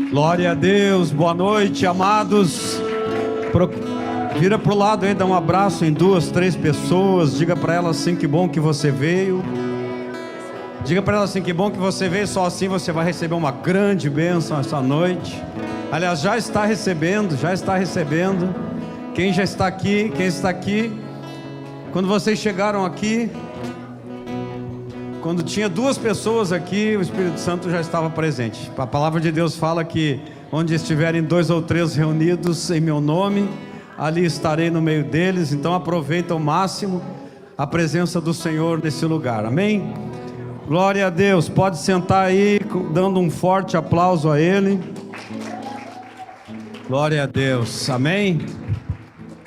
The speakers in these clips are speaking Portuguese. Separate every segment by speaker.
Speaker 1: Glória a Deus, boa noite, amados. Vira para o lado aí, dá um abraço em 2, 3 pessoas. Diga para elas assim: que bom que você veio. Diga para elas assim: que bom que você veio. Só assim você vai receber uma grande bênção essa noite. Aliás, já está recebendo. Quem já está aqui, quem está aqui, quando vocês chegaram aqui, quando tinha 2 pessoas aqui, o Espírito Santo já estava presente. A palavra de Deus fala que onde estiverem 2 ou 3 reunidos em meu nome, ali estarei no meio deles. Então aproveita ao máximo a presença do Senhor nesse lugar, amém? Glória a Deus. Pode sentar aí, dando um forte aplauso a Ele. Glória a Deus, amém?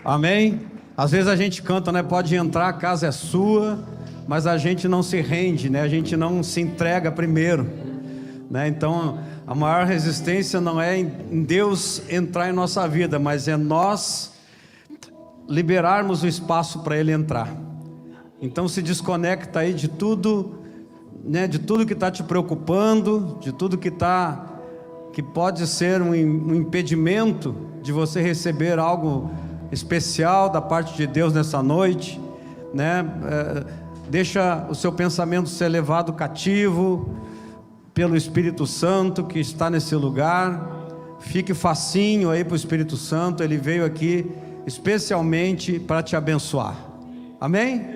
Speaker 1: Amém? Às vezes a gente canta, né? Pode entrar, a casa é sua. Mas a gente não se rende, né? A gente não se entrega primeiro, né? Então a maior resistência não é em Deus entrar em nossa vida, mas é nós liberarmos o espaço para Ele entrar. Então se desconecta aí de tudo, né? De tudo que está te preocupando, de tudo que pode ser um impedimento de você receber algo especial da parte de Deus nessa noite, né? Deixa o seu pensamento ser levado cativo pelo Espírito Santo que está nesse lugar. Fique facinho aí para o Espírito Santo. Ele veio aqui especialmente para te abençoar, amém?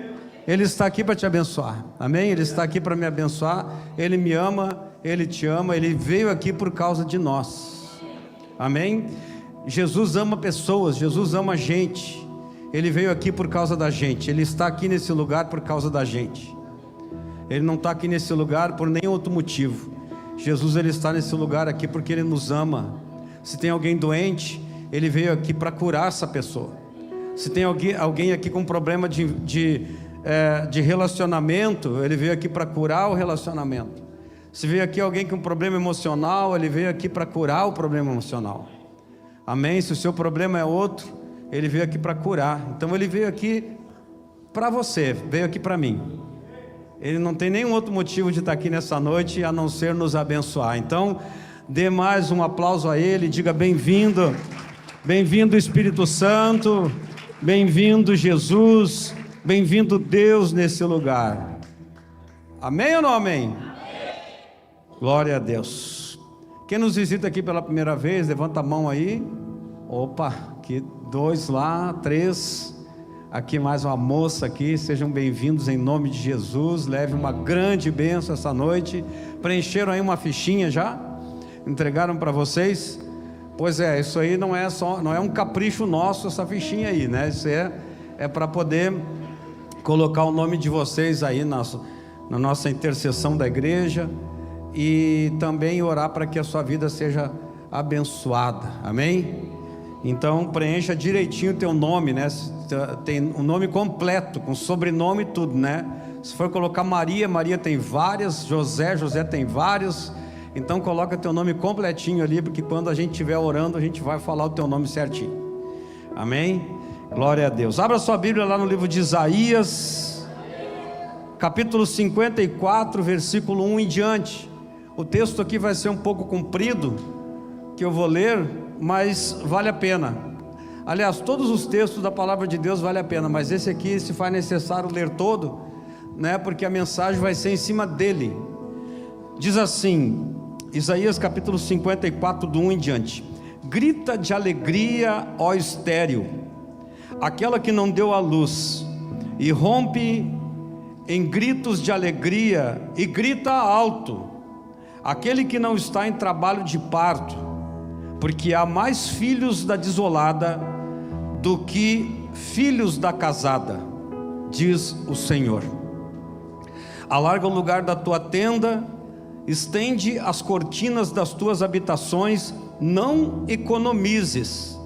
Speaker 1: Ele está aqui para te abençoar, amém? Ele está aqui para me abençoar. Ele me ama, Ele te ama. Ele veio aqui por causa de nós, amém? Jesus ama pessoas, Jesus ama gente. Ele veio aqui por causa da gente. Ele está aqui nesse lugar por causa da gente. Ele não está aqui nesse lugar por nenhum outro motivo. Jesus, Ele está nesse lugar aqui porque Ele nos ama. Se tem alguém doente, Ele veio aqui para curar essa pessoa. Se tem alguém aqui com problema de relacionamento, Ele veio aqui para curar o relacionamento. Se veio aqui alguém com problema emocional, Ele veio aqui para curar o problema emocional, amém? Se o seu problema é outro, Ele veio aqui para curar. Então Ele veio aqui para você, veio aqui para mim. Ele não tem nenhum outro motivo de estar aqui nessa noite a não ser nos abençoar. Então dê mais um aplauso a Ele. Diga: bem-vindo, bem-vindo Espírito Santo, bem-vindo Jesus, bem-vindo Deus nesse lugar. Amém ou não amém? Glória a Deus. Quem nos visita aqui pela primeira vez, levanta a mão aí. Opa, aqui 2 lá, 3, aqui mais uma moça aqui. Sejam bem-vindos em nome de Jesus. Leve uma grande bênção essa noite. Preencheram aí uma fichinha já? Entregaram para vocês? Pois é, isso aí não é um capricho nosso, essa fichinha aí, né? Isso é para poder colocar o nome de vocês aí na nossa intercessão da igreja, e também orar para que a sua vida seja abençoada, amém? Então preencha direitinho o teu nome, né? Tem um nome completo, com sobrenome e tudo, né? Se for colocar Maria, Maria tem várias. José tem vários. Então coloca teu nome completinho ali, porque quando a gente estiver orando, a gente vai falar o teu nome certinho, amém? Glória a Deus. Abra sua Bíblia lá no livro de Isaías, capítulo 54, versículo 1 em diante. O texto aqui vai ser um pouco comprido, que eu vou ler, mas vale a pena. Aliás, todos os textos da palavra de Deus vale a pena, mas esse aqui se faz necessário ler todo, né? Porque a mensagem vai ser em cima dele. Diz assim, Isaías capítulo 54, do 1 em diante: grita de alegria, ó estéril, aquela que não deu à luz, e rompe em gritos de alegria, e grita alto, aquele que não está em trabalho de parto, porque há mais filhos da desolada do que filhos da casada, diz o Senhor. Alarga o lugar da tua tenda, estende as cortinas das tuas habitações, não economizes,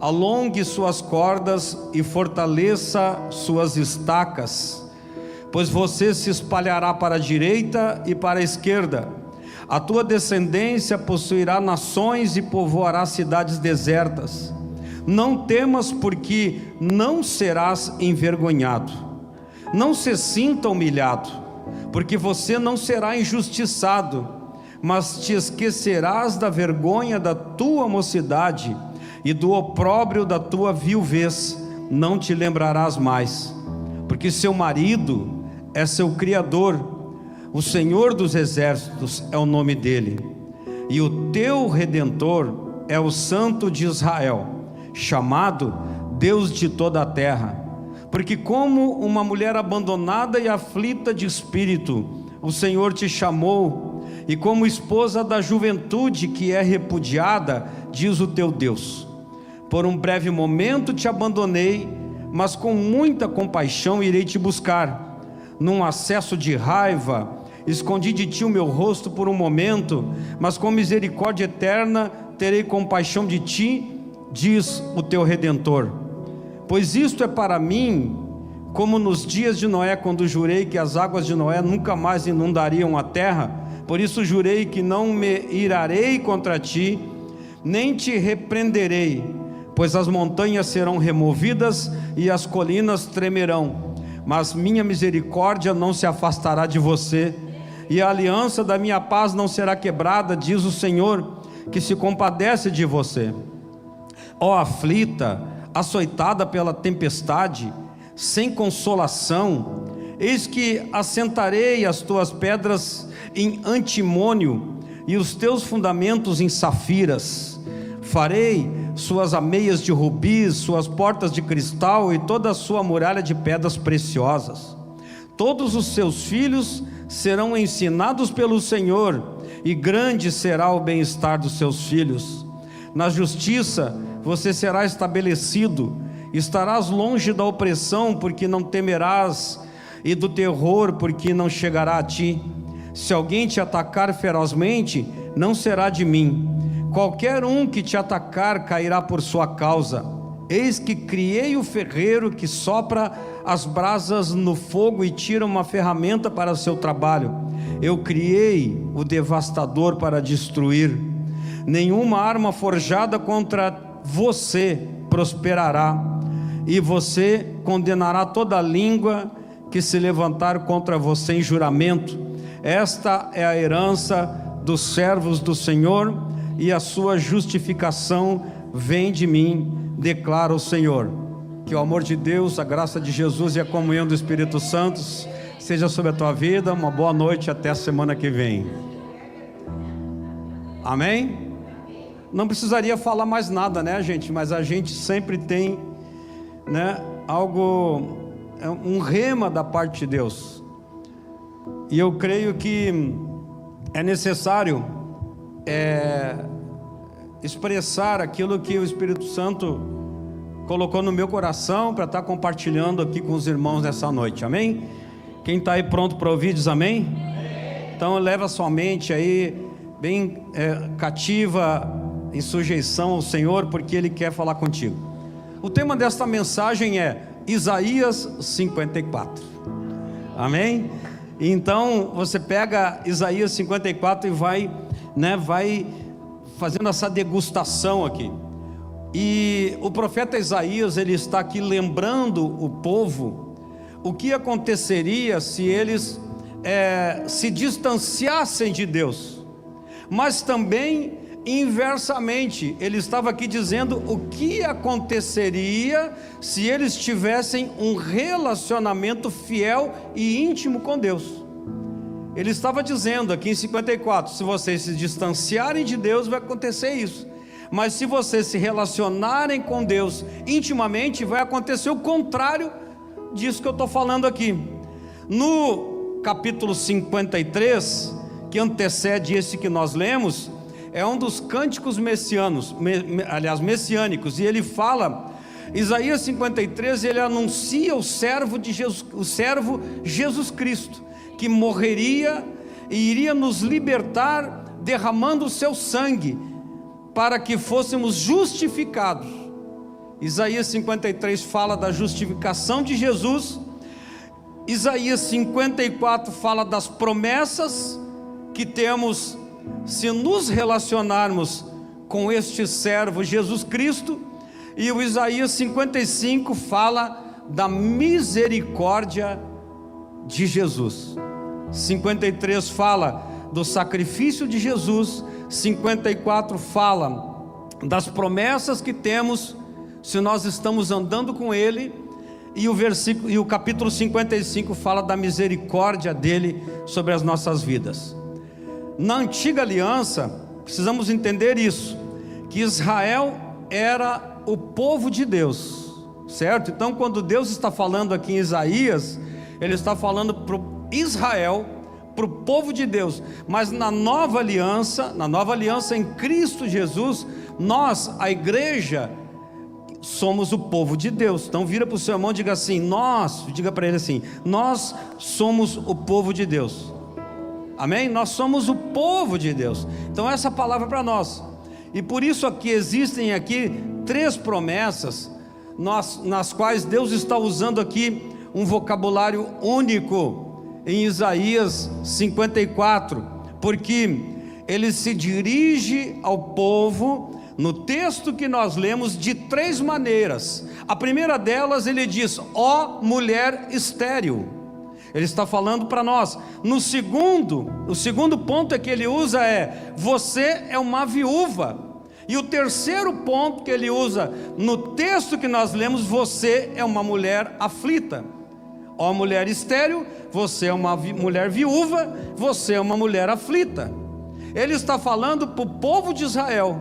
Speaker 1: alongue suas cordas e fortaleça suas estacas, pois você se espalhará para a direita e para a esquerda. A tua descendência possuirá nações e povoará cidades desertas. Não temas, porque não serás envergonhado. Não se sinta humilhado, porque você não será injustiçado. mas te esquecerás da vergonha da tua mocidade e do opróbrio da tua viuvez, não te lembrarás mais, porque seu marido é seu Criador, o Senhor dos exércitos é o nome dele, e o teu Redentor é o Santo de Israel, chamado Deus de toda a terra. Porque como uma mulher abandonada e aflita de espírito, o Senhor te chamou, e como esposa da juventude que é repudiada, diz o teu Deus: por um breve momento te abandonei, mas com muita compaixão irei te buscar. Num acesso de raiva, escondi de ti o meu rosto por um momento, mas com misericórdia eterna terei compaixão de ti, diz o teu Redentor. Pois isto é para mim como nos dias de Noé, quando jurei que as águas de Noé nunca mais inundariam a terra. Por isso jurei que não me irarei contra ti, nem te repreenderei, pois as montanhas serão removidas e as colinas tremerão, mas minha misericórdia não se afastará de você, e a aliança da minha paz não será quebrada, diz o Senhor, que se compadece de você. Ó aflita, açoitada pela tempestade, sem consolação, eis que assentarei as tuas pedras em antimônio e os teus fundamentos em safiras. Farei suas ameias de rubis, suas portas de cristal e toda a sua muralha de pedras preciosas. Todos os seus filhos serão ensinados pelo Senhor, e grande será o bem-estar dos seus filhos. Na justiça você será estabelecido, estarás longe da opressão, porque não temerás, e do terror, porque não chegará a ti. Se alguém te atacar ferozmente, não será de mim. Qualquer um que te atacar cairá por sua causa. Eis que criei o ferreiro que sopra as brasas no fogo e tira uma ferramenta para o seu trabalho. Eu criei o devastador para destruir. Nenhuma arma forjada contra você prosperará, e você condenará toda língua que se levantar contra você em juramento. Esta é a herança dos servos do Senhor, e a sua justificação vem de mim, declara o Senhor. Que o amor de Deus, a graça de Jesus e a comunhão do Espírito Santo seja sobre a tua vida. Uma boa noite, até a semana que vem. Amém? Não precisaria falar mais nada, né, gente? Mas a gente sempre tem, né, algo, um rema da parte de Deus. E eu creio que é necessário expressar aquilo que o Espírito Santo colocou no meu coração para estar compartilhando aqui com os irmãos nessa noite, amém? Quem está aí pronto para ouvir diz amém? Então leva sua mente aí bem cativa, em sujeição ao Senhor, porque Ele quer falar contigo. O tema desta mensagem é Isaías 54, amém? Então você pega Isaías 54 e vai fazendo essa degustação aqui. E o profeta Isaías, ele está aqui lembrando o povo o que aconteceria se eles se distanciassem de Deus, mas também inversamente, ele estava aqui dizendo o que aconteceria se eles tivessem um relacionamento fiel e íntimo com Deus. Ele estava dizendo aqui em 54, se vocês se distanciarem de Deus, vai acontecer isso, mas se vocês se relacionarem com Deus intimamente, vai acontecer o contrário disso que eu estou falando aqui. No capítulo 53, que antecede esse que nós lemos, é um dos cânticos messiânicos, e ele fala, Isaías 53, ele anuncia o servo Jesus Cristo, que morreria e iria nos libertar, derramando o seu sangue, para que fôssemos justificados. Isaías 53 fala da justificação de Jesus. Isaías 54 fala das promessas que temos se nos relacionarmos com este servo Jesus Cristo. E o Isaías 55 fala da misericórdia de Jesus. 53 fala do sacrifício de Jesus. 54 fala das promessas que temos se nós estamos andando com Ele, e o capítulo 55 fala da misericórdia dele sobre as nossas vidas. Na antiga aliança, precisamos entender isso, que Israel era o povo de Deus, certo? Então, quando Deus está falando aqui em Isaías, Ele está falando para Israel, para o povo de Deus. Mas na nova aliança em Cristo Jesus, nós, a igreja, somos o povo de Deus. Então vira para o seu irmão e diga assim: diga para ele assim: nós somos o povo de Deus. Amém? Nós somos o povo de Deus. Então essa palavra é para nós. E por isso aqui existem aqui 3 promessas nas quais Deus está usando aqui um vocabulário único em Isaías 54, porque Ele se dirige ao povo no texto que nós lemos de 3 maneiras. A primeira delas, Ele diz: ó mulher estéril. Ele está falando para nós. O segundo ponto que Ele usa é: você é uma viúva. E o terceiro ponto que Ele usa no texto que nós lemos: você é uma mulher aflita. Ó mulher estéril, você é uma mulher viúva, você é uma mulher aflita. Ele está falando para o povo de Israel: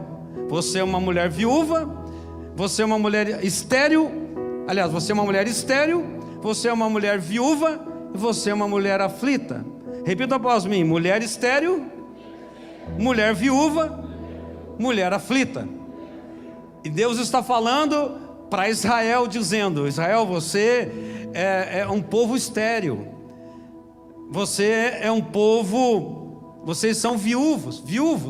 Speaker 1: você é uma mulher viúva, você é uma mulher estéril. Aliás, você é uma mulher estéril, você é uma mulher viúva e você é uma mulher aflita. Repita após mim: mulher estéril, mulher viúva, mulher aflita. E Deus está falando para Israel, dizendo: Israel, você é um povo estéril, você é um povo, vocês são viúvos,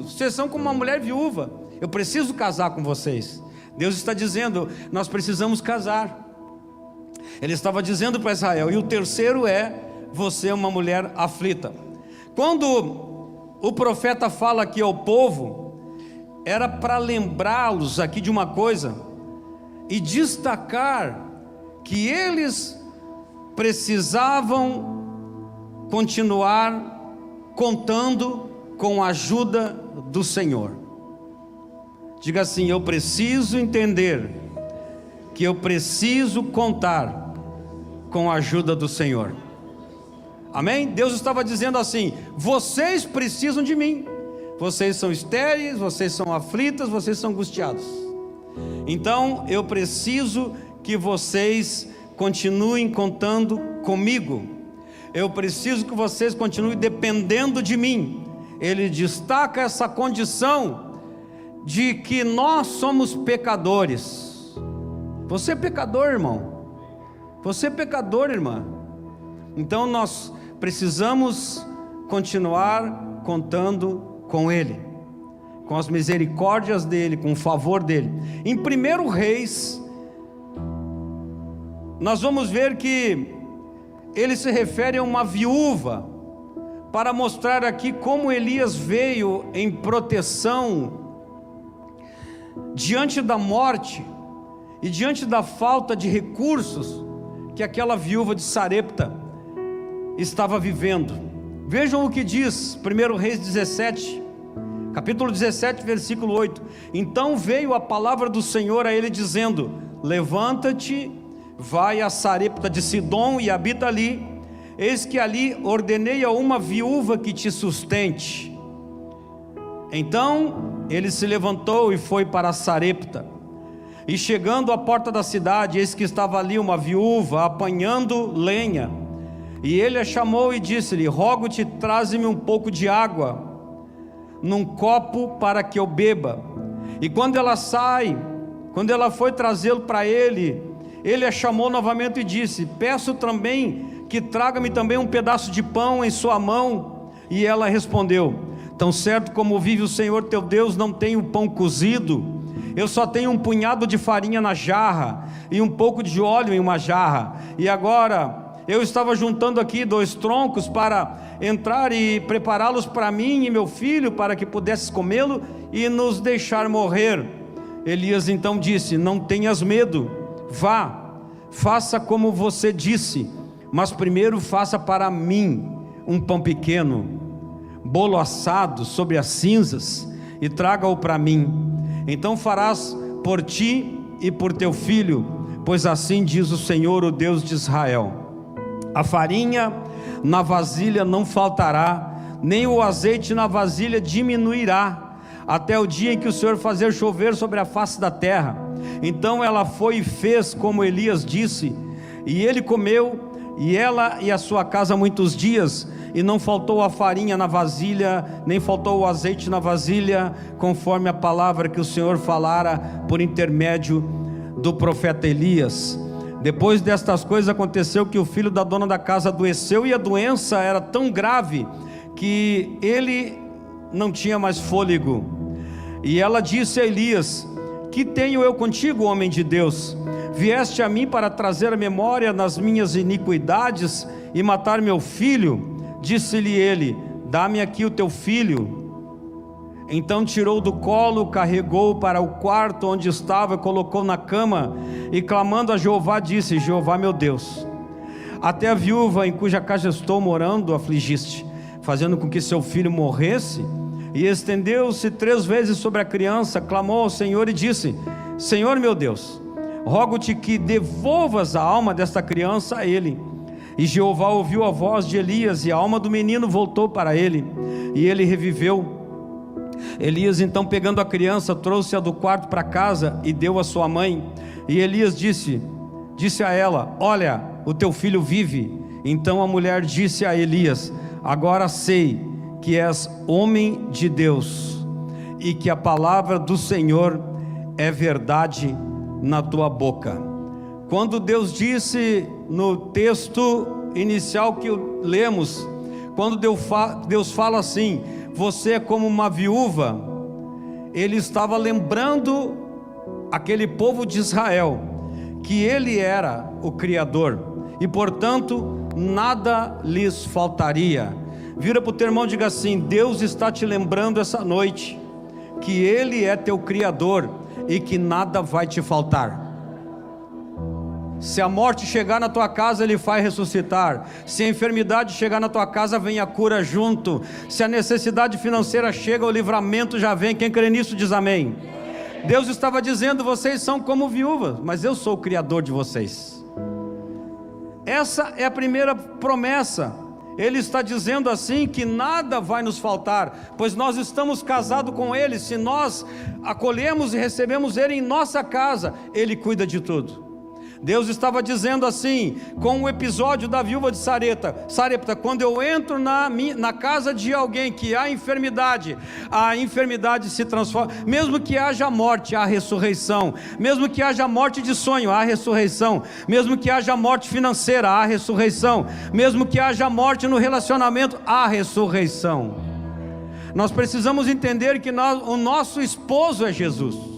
Speaker 1: vocês são como uma mulher viúva. Eu preciso casar com vocês. Deus está dizendo: nós precisamos casar. Ele estava dizendo para Israel. E o terceiro é: você é uma mulher aflita. Quando o profeta fala aqui ao povo, era para lembrá-los aqui de uma coisa e destacar que eles precisavam continuar contando com a ajuda do Senhor. Diga assim: eu preciso entender que eu preciso contar com a ajuda do Senhor. Amém? Deus estava dizendo assim: vocês precisam de mim. Vocês são estéreis, vocês são aflitas, vocês são angustiados. Então eu preciso que vocês continuem contando comigo. Eu preciso que vocês continuem dependendo de mim. Ele destaca essa condição de que nós somos pecadores. Você é pecador, irmão. Você é pecador, irmã. Então nós precisamos continuar contando com Ele, com as misericórdias dEle, com o favor dEle. Em 1 Reis, nós vamos ver que ele se refere a uma viúva, para mostrar aqui como Elias veio em proteção diante da morte e diante da falta de recursos que aquela viúva de Sarepta estava vivendo. Vejam o que diz 1 Reis 17, capítulo 17, versículo 8. Então veio a palavra do Senhor a ele dizendo: levanta-te, vai a Sarepta de Sidom e habita ali. Eis que ali ordenei a uma viúva que te sustente. Então ele se levantou e foi para Sarepta. E chegando à porta da cidade, eis que estava ali uma viúva apanhando lenha. E ele a chamou e disse-lhe: rogo-te, traze-me um pouco de água num copo para que eu beba. E quando ela foi trazê-lo para ele, ele a chamou novamente e disse: peço também que traga-me também um pedaço de pão em sua mão. E ela respondeu: tão certo como vive o Senhor teu Deus, não tenho pão cozido, eu só tenho um punhado de farinha na jarra e um pouco de óleo em uma jarra. E agora eu estava juntando aqui 2 troncos para entrar e prepará-los para mim e meu filho, para que pudesses comê-lo e nos deixar morrer. Elias então disse: não tenhas medo, vá, faça como você disse, mas primeiro faça para mim um pão pequeno, bolo assado sobre as cinzas e traga-o para mim. Então farás por ti e por teu filho, pois assim diz o Senhor, o Deus de Israel: a farinha na vasilha não faltará, nem o azeite na vasilha diminuirá, até o dia em que o Senhor fazer chover sobre a face da terra. Então ela foi e fez como Elias disse, e ele comeu, e ela e a sua casa, muitos dias, e não faltou a farinha na vasilha, nem faltou o azeite na vasilha, conforme a palavra que o Senhor falara por intermédio do profeta Elias. Depois destas coisas aconteceu que o filho da dona da casa adoeceu, e a doença era tão grave que ele não tinha mais fôlego. E ela disse a Elias: que tenho eu contigo, homem de Deus? Vieste a mim para trazer a memória nas minhas iniquidades e matar meu filho? Disse-lhe ele: dá-me aqui o teu filho. Então tirou do colo, carregou para o quarto onde estava, colocou na cama, e clamando a Jeová disse: Jeová meu Deus, até a viúva em cuja casa estou morando afligiste, fazendo com que seu filho morresse. E estendeu-se 3 vezes sobre a criança, clamou ao Senhor e disse: Senhor meu Deus, rogo-te que devolvas a alma desta criança a ele. E Jeová ouviu a voz de Elias, e a alma do menino voltou para ele, e ele reviveu. Elias então, pegando a criança, trouxe-a do quarto para casa e deu a sua mãe. E Elias disse a ela: olha, o teu filho vive. Então a mulher disse a Elias: agora sei que és homem de Deus, e que a palavra do Senhor é verdade na tua boca. Quando Deus disse no texto inicial que lemos, quando Deus fala assim: você é como uma viúva, Ele estava lembrando aquele povo de Israel que Ele era o Criador, e portanto nada lhes faltaria. Vira para o teu irmão e diga assim: Deus está te lembrando essa noite que Ele é teu Criador e que nada vai te faltar. Se a morte chegar na tua casa, Ele faz ressuscitar. Se a enfermidade chegar na tua casa, vem a cura junto. Se a necessidade financeira chega, o livramento já vem. Quem crê nisso diz amém. Deus estava dizendo: vocês são como viúvas, mas eu sou o Criador de vocês. Essa é a primeira promessa. Ele está dizendo assim que nada vai nos faltar, pois nós estamos casados com Ele. Se nós acolhemos e recebemos Ele em nossa casa, Ele cuida de tudo. Deus estava dizendo assim, com o episódio da viúva de Sarepta: quando eu entro na casa de alguém que há enfermidade, a enfermidade se transforma. Mesmo que haja morte, há ressurreição. Mesmo que haja morte de sonho, há ressurreição. Mesmo que haja morte financeira, há ressurreição. Mesmo que haja morte no relacionamento, há ressurreição. Nós precisamos entender que o nosso esposo é Jesus.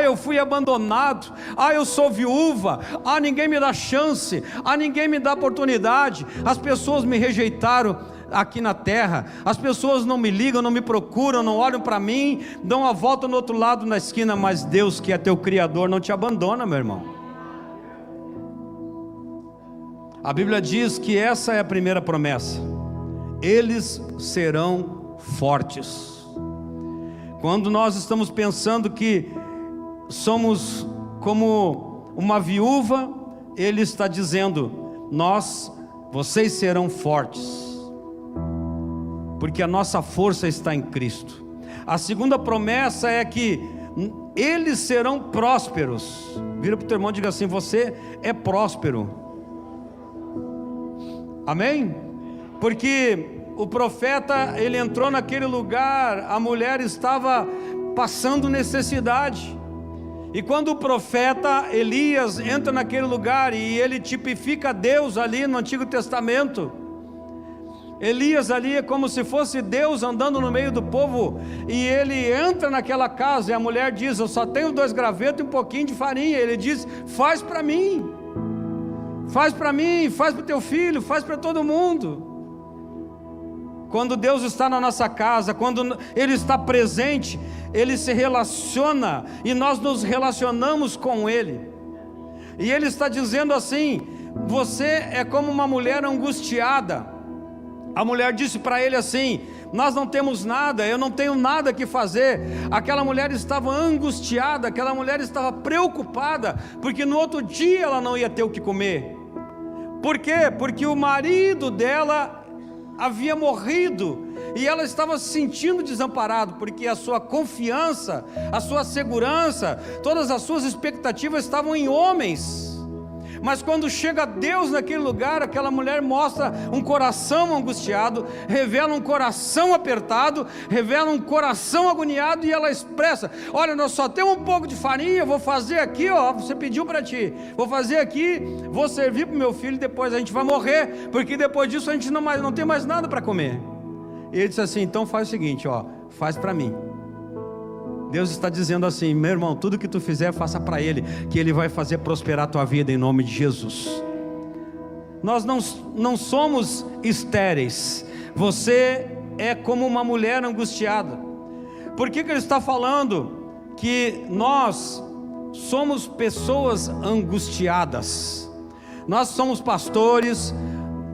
Speaker 1: Eu fui abandonado, eu sou viúva, ninguém me dá chance, ninguém me dá oportunidade, as pessoas me rejeitaram aqui na terra, as pessoas não me ligam, não me procuram, não olham para mim, dão a volta no outro lado na esquina. Mas Deus, que é teu Criador, não te abandona, meu irmão. A Bíblia diz que essa é a primeira promessa: eles serão fortes. Quando nós estamos pensando que somos como uma viúva, Ele está dizendo: vocês serão fortes, porque a nossa força está em Cristo. A segunda promessa é que eles serão prósperos. Vira para o teu irmão e diga assim: você é próspero. Amém? Porque o profeta, ele entrou naquele lugar, a mulher estava passando necessidade. E quando o profeta Elias entra naquele lugar, e ele tipifica Deus ali no Antigo Testamento, Elias ali é como se fosse Deus andando no meio do povo, e ele entra naquela casa, e a mulher diz: eu só tenho 2 gravetos e um pouquinho de farinha. Ele diz: faz para mim, faz para o teu filho, faz para todo mundo. Quando Deus está na nossa casa, quando Ele está presente, Ele se relaciona, e nós nos relacionamos com Ele. E Ele está dizendo assim: você é como uma mulher angustiada, A mulher disse para ele assim: nós não temos nada, eu não tenho nada que fazer. Aquela mulher estava angustiada, aquela mulher estava preocupada, porque no outro dia ela não ia ter o que comer. Por quê? Porque o marido dela havia morrido, e ela estava se sentindo desamparada, porque a sua confiança, a sua segurança, todas as suas expectativas estavam em homens. Mas quando chega Deus naquele lugar, aquela mulher mostra um coração angustiado, revela um coração apertado, revela um coração agoniado, e ela expressa: olha, nós só temos um pouco de farinha, vou fazer aqui, ó, você pediu para ti, vou fazer aqui, vou servir para o meu filho, depois a gente vai morrer, porque depois disso a gente não tem mais nada para comer. E ele disse assim: então faz o seguinte, ó, faz para mim. Deus está dizendo assim: meu irmão, tudo que tu fizer, faça para Ele, que Ele vai fazer prosperar a tua vida em nome de Jesus. Nós não somos estéreis. Você é como uma mulher angustiada. Por que Ele está falando que nós somos pessoas angustiadas? Nós somos pastores,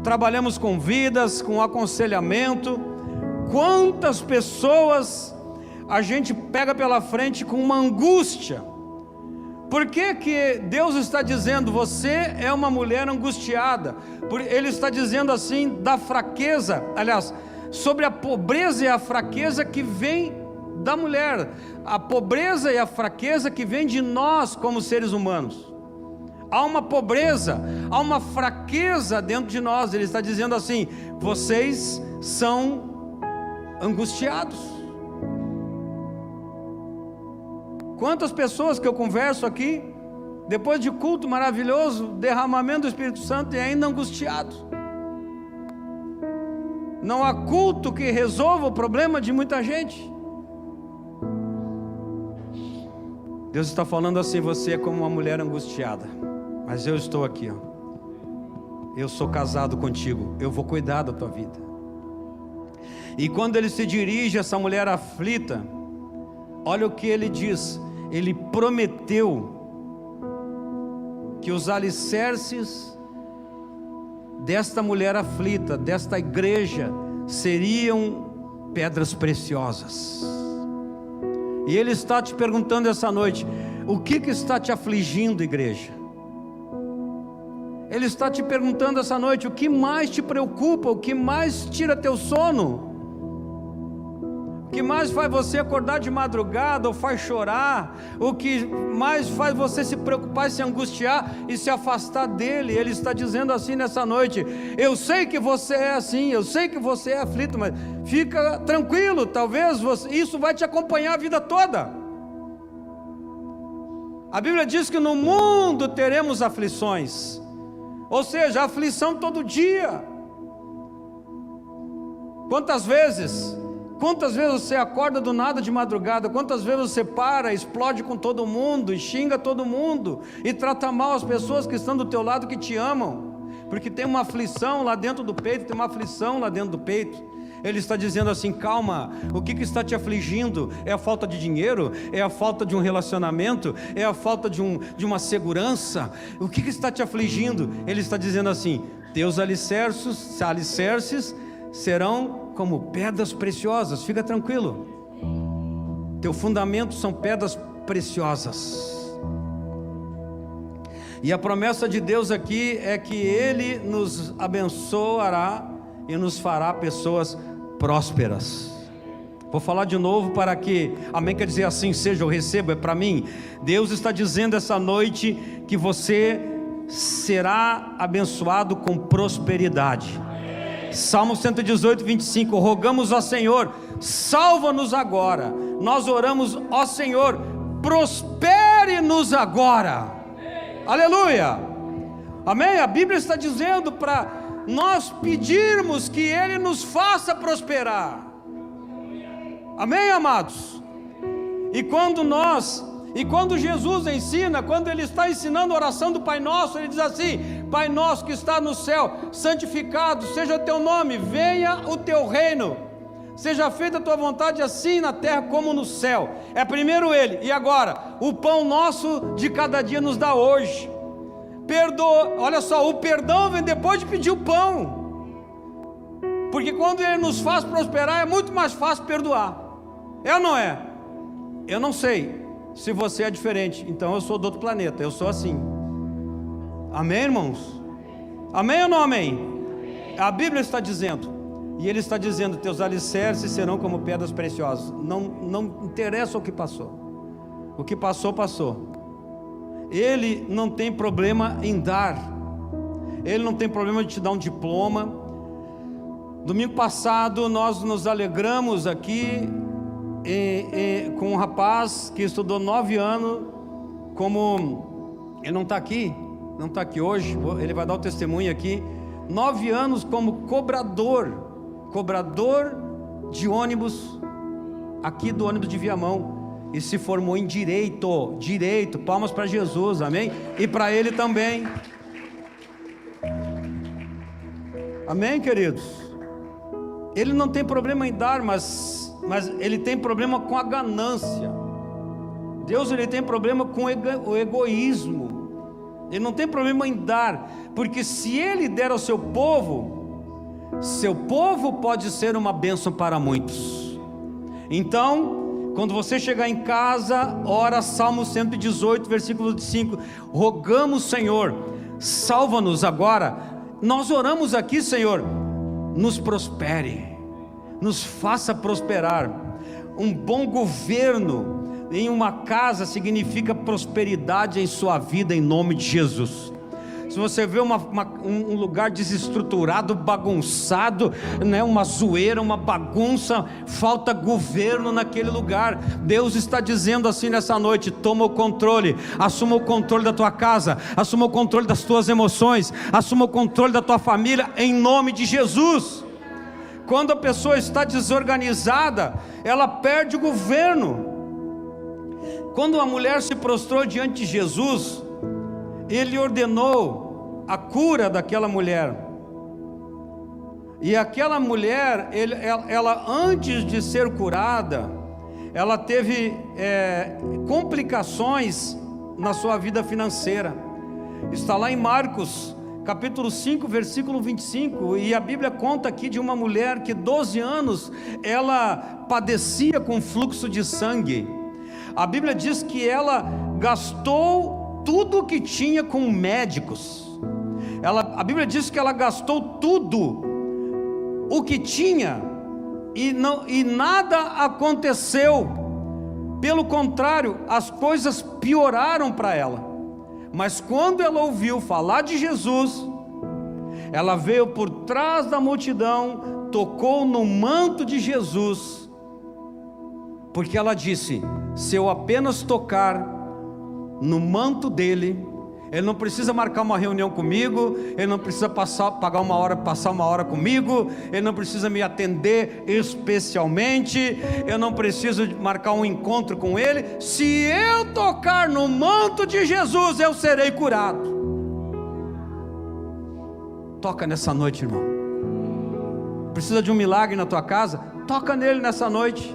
Speaker 1: trabalhamos com vidas, com aconselhamento. Quantas pessoas a gente pega pela frente com uma angústia? Por que Deus está dizendo: você é uma mulher angustiada? Ele está dizendo assim da fraqueza, aliás, sobre a pobreza e a fraqueza que vem da mulher, a pobreza e a fraqueza que vem de nós como seres humanos. Há uma pobreza, há uma fraqueza dentro de nós. Ele está dizendo assim: vocês são angustiados. Quantas pessoas que eu converso aqui, depois de culto maravilhoso, derramamento do Espírito Santo, e ainda angustiados. Não há culto que resolva o problema de muita gente. Deus está falando assim: você é como uma mulher angustiada, mas eu estou aqui, ó. Eu sou casado contigo, eu vou cuidar da tua vida. E quando Ele se dirige a essa mulher aflita, olha o que Ele diz: Ele prometeu que os alicerces desta mulher aflita, desta igreja, seriam pedras preciosas. E Ele está te perguntando essa noite: o que está te afligindo, igreja? Ele está te perguntando essa noite: o que mais te preocupa? O que mais tira teu sono? O que mais faz você acordar de madrugada ou faz chorar? O que mais faz você se preocupar, se angustiar e se afastar dele? Ele está dizendo assim nessa noite: eu sei que você é assim, eu sei que você é aflito, mas fica tranquilo, talvez isso vai te acompanhar a vida toda. A Bíblia diz que no mundo teremos aflições, ou seja, aflição todo dia. Quantas vezes você acorda do nada de madrugada? Quantas vezes você para, explode com todo mundo, e xinga todo mundo, e trata mal as pessoas que estão do teu lado, que te amam, porque tem uma aflição lá dentro do peito, tem uma aflição lá dentro do peito. Ele está dizendo assim: calma, o que está te afligindo? É a falta de dinheiro? É a falta de um relacionamento? É a falta de uma segurança? O que está te afligindo? Ele está dizendo assim: teus alicerces serão como pedras preciosas. Fica tranquilo, teu fundamento são pedras preciosas. E a promessa de Deus aqui é que Ele nos abençoará e nos fará pessoas prósperas. Vou falar de novo para que, amém, quer dizer assim seja, eu recebo, é para mim. Deus está dizendo essa noite que você será abençoado com prosperidade. Salmo 118, 25, rogamos ao Senhor, salva-nos agora. Nós oramos: ó Senhor, prospere-nos agora. Aleluia, amém. A Bíblia está dizendo para nós pedirmos que Ele nos faça prosperar, amém, amados. E quando Jesus ensina, quando Ele está ensinando a oração do Pai Nosso, Ele diz assim: Pai Nosso que está no céu, santificado seja o teu nome, venha o teu reino, seja feita a tua vontade, assim na terra como no céu. É primeiro Ele, e agora, o pão nosso de cada dia nos dá hoje. Perdoa, olha só, o perdão vem depois de pedir o pão. Porque quando Ele nos faz prosperar, é muito mais fácil perdoar. É ou não é? Eu não sei se você é diferente, então eu sou do outro planeta, eu sou assim. Amém, irmãos? Amém ou não amém? A Bíblia está dizendo, e Ele está dizendo: teus alicerces serão como pedras preciosas. Não interessa o que passou. O que passou, passou. Ele não tem problema em dar. Ele não tem problema de te dar um diploma. Domingo passado nós nos alegramos aqui com um rapaz que estudou 9 anos, como ele não está aqui hoje, ele vai dar o testemunho aqui. 9 anos como cobrador de ônibus, aqui do ônibus de Viamão, e se formou em direito, palmas para Jesus, amém? E para ele também, amém, queridos? Ele não tem problema em dar, mas ele tem problema com a ganância. Deus, ele tem problema com o egoísmo. Ele não tem problema em dar, porque se Ele der ao seu povo pode ser uma bênção para muitos. Então, quando você chegar em casa, ora Salmo 118, versículo 5: rogamos, Senhor, salva-nos agora. Nós oramos aqui, Senhor, nos prospere, nos faça prosperar. Um bom governo em uma casa significa prosperidade em sua vida, em nome de Jesus. Se você vê um lugar desestruturado, bagunçado, né, uma zoeira, uma bagunça, falta governo naquele lugar. Deus está dizendo assim nessa noite: toma o controle, assuma o controle da tua casa, assuma o controle das tuas emoções, assuma o controle da tua família, em nome de Jesus. Quando a pessoa está desorganizada, ela perde o governo. Quando a mulher se prostrou diante de Jesus, Ele ordenou a cura daquela mulher. E aquela mulher, ela antes de ser curada, ela teve complicações na sua vida financeira. Está lá em Marcos, capítulo 5, versículo 25, e a Bíblia conta aqui de uma mulher que 12 anos, ela padecia com fluxo de sangue. A Bíblia diz que ela gastou tudo o que tinha com médicos. A Bíblia diz que ela gastou tudo o que tinha e nada aconteceu. Pelo contrário, as coisas pioraram para ela. Mas quando ela ouviu falar de Jesus, ela veio por trás da multidão, tocou no manto de Jesus, porque ela disse: se eu apenas tocar no manto dele, ele não precisa marcar uma reunião comigo, ele não precisa passar uma hora comigo, ele não precisa me atender especialmente, eu não preciso marcar um encontro com ele. Se eu tocar no manto de Jesus, eu serei curado. Toca nessa noite, irmão. Precisa de um milagre na tua casa? Toca nele nessa noite.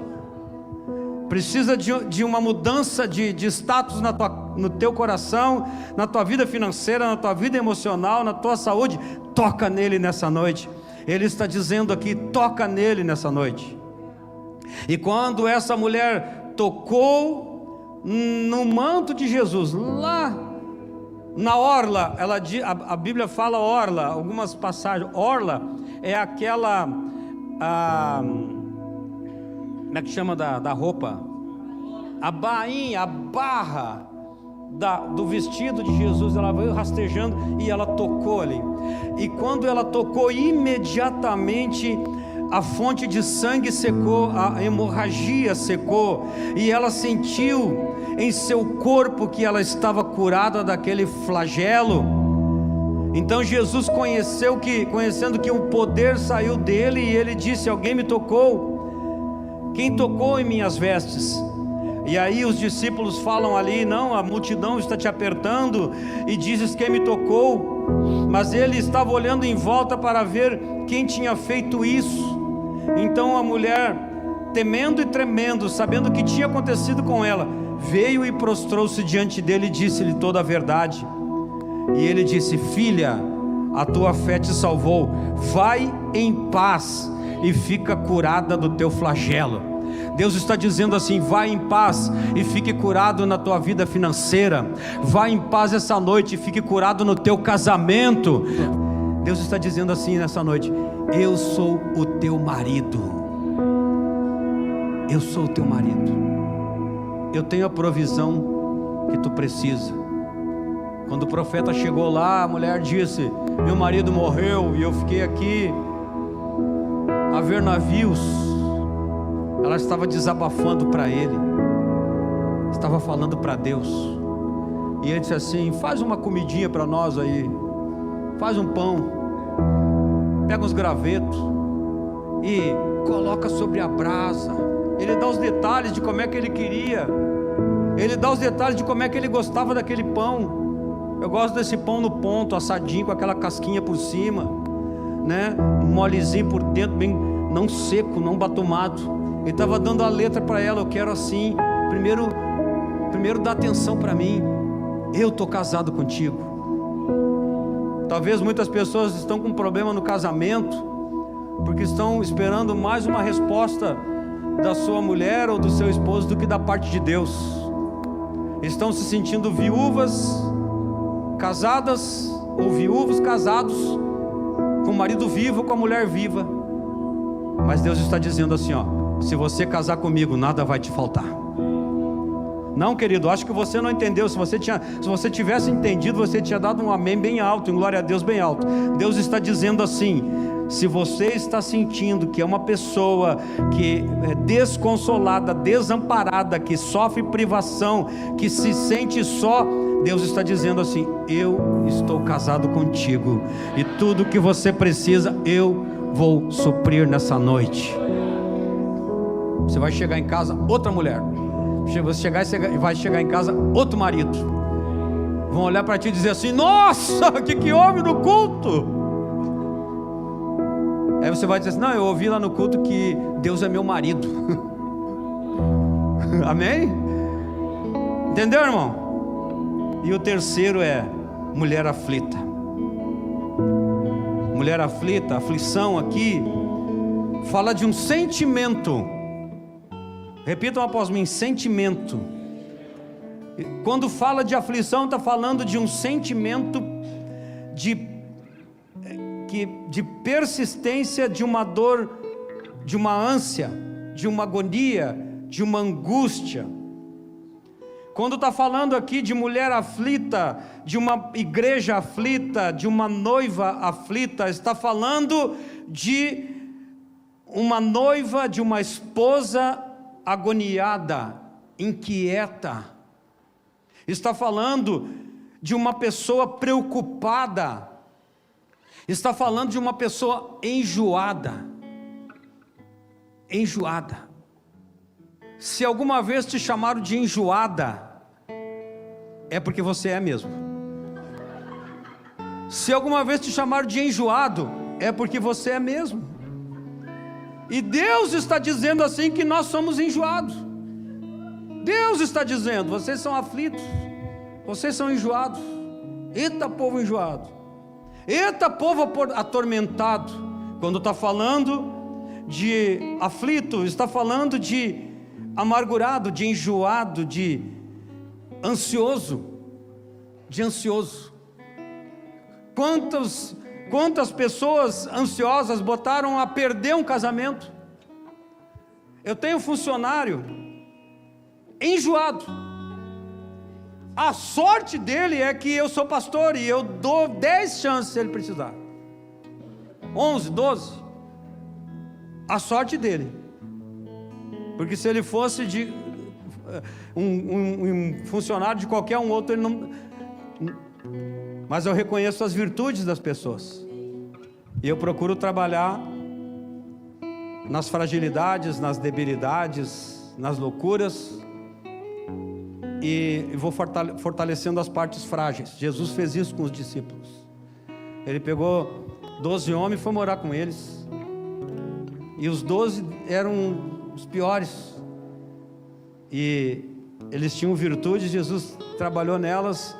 Speaker 1: Precisa de uma mudança de status no teu coração, na tua vida financeira, na tua vida emocional, na tua saúde? Toca nele nessa noite. Ele está dizendo aqui: toca nele nessa noite. E quando essa mulher tocou no manto de Jesus, lá na orla, a Bíblia fala orla, algumas passagens. Orla é aquela... como é que chama da roupa? A bainha, a barra do vestido de Jesus. Ela veio rastejando e ela tocou ali. E quando ela tocou, imediatamente a fonte de sangue secou, a hemorragia secou, e ela sentiu em seu corpo que ela estava curada daquele flagelo. Então Jesus conhecendo que o poder saiu dele, e ele disse: alguém me tocou. Quem tocou em minhas vestes? E aí os discípulos falam ali: não, a multidão está te apertando e dizes: quem me tocou? Mas ele estava olhando em volta para ver quem tinha feito isso. Então a mulher, temendo e tremendo, sabendo o que tinha acontecido com ela, veio e prostrou-se diante dele e disse-lhe toda a verdade. E ele disse: filha, a tua fé te salvou, vai em paz e fica curada do teu flagelo. Deus está dizendo assim: vai em paz e fique curado na tua vida financeira, vai em paz essa noite e fique curado no teu casamento. Deus está dizendo assim nessa noite: eu sou o teu marido, eu sou o teu marido, eu tenho a provisão que tu precisa. Quando o profeta chegou lá, a mulher disse: meu marido morreu e eu fiquei aqui a ver navios. Ela estava desabafando para ele, estava falando para Deus, e ele disse assim: faz uma comidinha para nós aí, faz um pão, pega uns gravetos e coloca sobre a brasa. Ele dá os detalhes de como é que ele queria, ele dá os detalhes de como é que ele gostava daquele pão. Eu gosto desse pão no ponto, assadinho, com aquela casquinha por cima, né? Molezinho por dentro, bem, não seco, não batumado. Ele estava dando a letra para ela: eu quero assim, primeiro dá atenção para mim, eu estou casado contigo. Talvez muitas pessoas estão com problema no casamento, porque estão esperando mais uma resposta da sua mulher ou do seu esposo do que da parte de Deus. Estão se sentindo viúvas casadas, ou viúvos casados, com o marido vivo, com a mulher viva. Mas Deus está dizendo assim: ó, se você casar comigo, nada vai te faltar. Não, querido, acho que você não entendeu. Se você tivesse entendido, você tinha dado um amém bem alto, em glória a Deus bem alto. Deus está dizendo assim: se você está sentindo que é uma pessoa que é desconsolada, desamparada, que sofre privação, que se sente só, Deus está dizendo assim: eu estou casado contigo, e tudo que você precisa eu vou suprir nessa noite. Você vai chegar em casa outra mulher, você vai chegar em casa outro marido. Vão olhar para ti e dizer assim: nossa, o que houve no culto? Aí você vai dizer assim: não, eu ouvi lá no culto que Deus é meu marido. Amém? Entendeu, irmão? E o terceiro é mulher aflita. Mulher aflita, aflição aqui fala de um sentimento. Repitam após mim: sentimento. Quando fala de aflição, está falando de um sentimento de persistência, de uma dor, de uma ânsia, de uma agonia, de uma angústia. Quando está falando aqui de mulher aflita, de uma igreja aflita, de uma noiva aflita, está falando de uma noiva, de uma esposa agoniada, inquieta. Está falando de uma pessoa preocupada. Está falando de uma pessoa enjoada. Enjoada. Se alguma vez te chamaram de enjoada, é porque você é mesmo. Se alguma vez te chamaram de enjoado, é porque você é mesmo. E Deus está dizendo assim que nós somos enjoados. Deus está dizendo: vocês são aflitos, vocês são enjoados. Eita povo enjoado, eita povo atormentado. Quando está falando de aflito, está falando de amargurado, de enjoado, de ansioso, Quantas pessoas ansiosas botaram a perder um casamento? Eu tenho um funcionário enjoado. A sorte dele é que eu sou pastor e eu dou 10 chances se ele precisar, 11, 12. A sorte dele, porque se ele fosse de um funcionário de qualquer um outro, ele não. Mas eu reconheço as virtudes das pessoas, e eu procuro trabalhar nas fragilidades, nas debilidades, nas loucuras, e vou fortalecendo as partes frágeis. Jesus fez isso com os discípulos. Ele pegou 12 homens e foi morar com eles, e os 12 eram os piores, e eles tinham virtudes. Jesus trabalhou nelas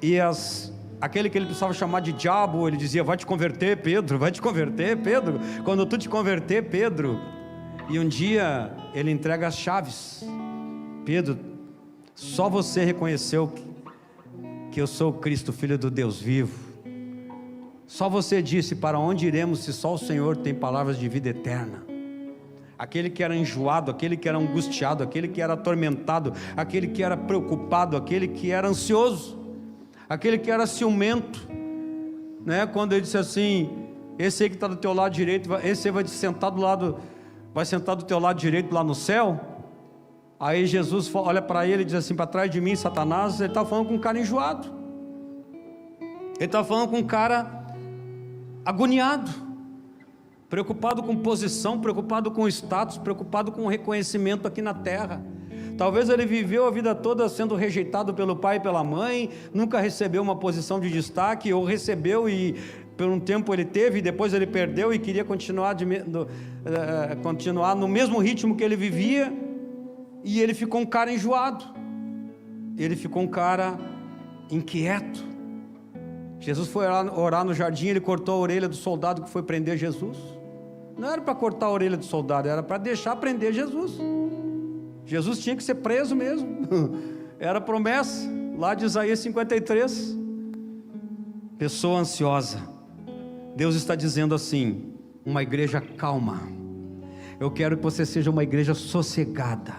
Speaker 1: e as aquele que ele precisava chamar de diabo, ele dizia: vai te converter, Pedro, vai te converter, Pedro, quando tu te converter, Pedro. E um dia ele entrega as chaves: Pedro, só você reconheceu que eu sou o Cristo, Filho do Deus vivo. Só você disse: para onde iremos se só o Senhor tem palavras de vida eterna? Aquele que era enjoado, aquele que era angustiado, aquele que era atormentado, aquele que era preocupado, aquele que era ansioso, aquele que era ciumento, né? Quando ele disse assim: esse aí que está do teu lado direito, esse aí vai sentar do teu lado direito lá no céu. Aí Jesus olha para ele e diz assim: para trás de mim, Satanás. Ele estava falando com um cara enjoado, ele estava falando com um cara agoniado, preocupado com posição, preocupado com status, preocupado com reconhecimento aqui na terra. Talvez ele viveu a vida toda sendo rejeitado pelo pai e pela mãe, nunca recebeu uma posição de destaque, ou recebeu e por um tempo ele teve, e depois ele perdeu e queria continuar no mesmo ritmo que ele vivia, e ele ficou um cara enjoado, ele ficou um cara inquieto. Jesus foi orar no jardim, ele cortou a orelha do soldado que foi prender Jesus. Não era para cortar a orelha do soldado, era para deixar prender Jesus. Jesus tinha que ser preso mesmo. Era promessa lá de Isaías 53. Pessoa ansiosa. Deus está dizendo assim: uma igreja calma. Eu quero que você seja uma igreja sossegada.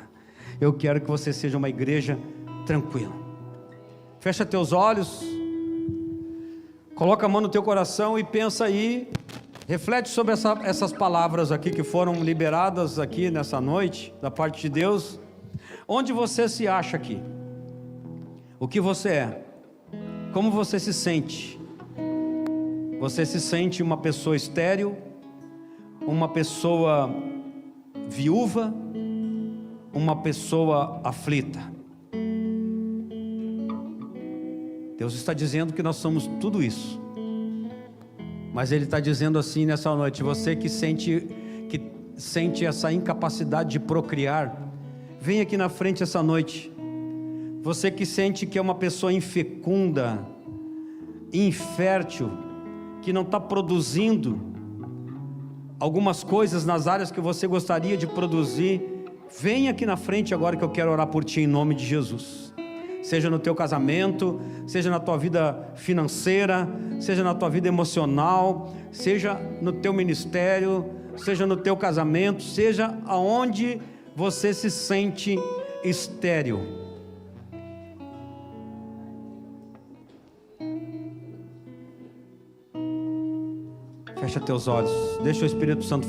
Speaker 1: Eu quero que você seja uma igreja tranquila. Fecha teus olhos, coloca a mão no teu coração e pensa aí, reflete sobre essas palavras aqui que foram liberadas aqui nessa noite, da parte de Deus. Onde você se acha aqui? O que você é? Como você se sente? Você se sente uma pessoa estéril? Uma pessoa viúva? Uma pessoa aflita? Deus está dizendo que nós somos tudo isso, mas Ele está dizendo assim nessa noite: você que sente essa incapacidade de procriar, vem aqui na frente essa noite. Você que sente que é uma pessoa infecunda, infértil, que não está produzindo algumas coisas nas áreas que você gostaria de produzir, vem aqui na frente agora que eu quero orar por ti em nome de Jesus. Seja no teu casamento, seja na tua vida financeira, seja na tua vida emocional, seja no teu ministério, seja no teu casamento, seja aonde você se sente estéril. Fecha teus olhos, deixa o Espírito Santo